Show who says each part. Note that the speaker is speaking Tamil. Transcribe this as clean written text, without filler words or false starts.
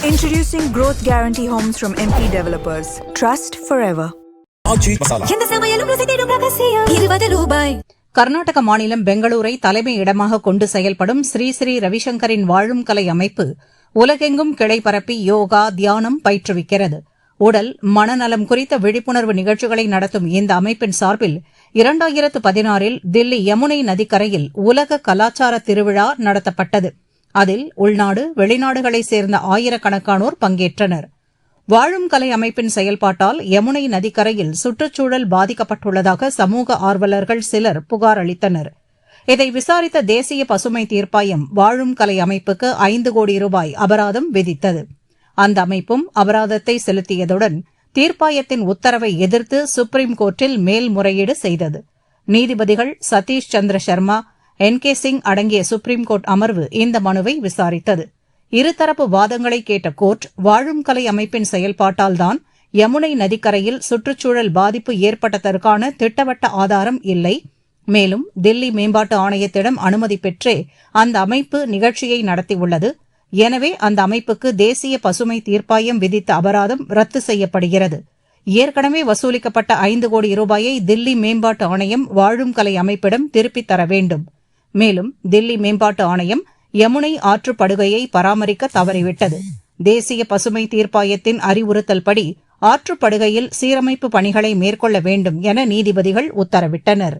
Speaker 1: Introducing Growth Guarantee Homes from MP Developers. Trust forever.
Speaker 2: எந்த சமையலும் ருசி தேடும் ரகசியம் ₹20.
Speaker 3: கர்நாடக மாநிலம் பெங்களூரை தலைமை இடமாக கொண்டு செயல்படும் ஸ்ரீ ஸ்ரீ ரவிசங்கரின் வாழும் கலை அமைப்பு உலகெங்கும் கிளை பரப்பி யோகா, தியானம் பயிற்றுவிக்கிறது. உடல், மனநலம் குறித்த விழிப்புணர்வு நிகழ்ச்சிகளை நடத்தும் இந்த அமைப்பின் சார்பில் 2016 தில்லி யமுனை நதிக்கரையில் உலக கலாச்சார திருவிழா நடத்தப்பட்டது. அதில் உள்நாடு, வெளிநாடுகளைச் சேர்ந்த ஆயிரக்கணக்கானோர் பங்கேற்றனர். வாழும் கலை அமைப்பின் செயல்பாட்டால் யமுனை நதிக்கரையில் சுற்றுச்சூழல் பாதிக்கப்பட்டுள்ளதாக சமூக ஆர்வலர்கள் சிலர் புகார் அளித்தனர். இதை விசாரித்த தேசிய பசுமை தீர்ப்பாயம் வாழும் கலை அமைப்புக்கு ₹5 கோடி அபராதம் விதித்தது. அந்த அமைப்பும் அபராதத்தை செலுத்தியதுடன் தீர்ப்பாயத்தின் உத்தரவை எதிர்த்து சுப்ரீம் கோர்ட்டில் மேல்முறையீடு செய்தது. நீதிபதிகள் சதீஷ் சந்திர சர்மா, NK சிங் அடங்கிய சுப்ரீம் கோர்ட் அமர்வு இந்த மனுவை விசாரித்தது. இருதரப்பு வாதங்களை கேட்ட கோர்ட், வாழும் கலை அமைப்பின் செயல்பாட்டால்தான் யமுனை நதிக்கரையில் சுற்றுச்சூழல் பாதிப்பு ஏற்பட்டதற்கான திட்டவட்ட ஆதாரம் இல்லை. மேலும் தில்லி மேம்பாட்டு ஆணையத்திடம் அனுமதி பெற்றே அந்த அமைப்பு நிகழ்ச்சியை நடத்தியுள்ளது. எனவே அந்த அமைப்புக்கு தேசிய பசுமை தீர்ப்பாயம் விதித்த அபராதம் ரத்து செய்யப்படுகிறது. ஏற்கனவே வசூலிக்கப்பட்ட ₹5 கோடி தில்லி மேம்பாட்டு ஆணையம் வாழும் கலை அமைப்பிடம் திருப்பித் தர வேண்டும். மேலும் தில்லி மேம்பாட்டு ஆணையம் யமுனை ஆற்றுப்படுகையை பராமரிக்க தவறிவிட்டது. தேசிய பசுமை தீர்ப்பாயத்தின் அறிவுறுத்தல்படி ஆற்றுப்படுகையில் சீரமைப்பு பணிகளை மேற்கொள்ள வேண்டும் என நீதிபதிகள் உத்தரவிட்டனர்.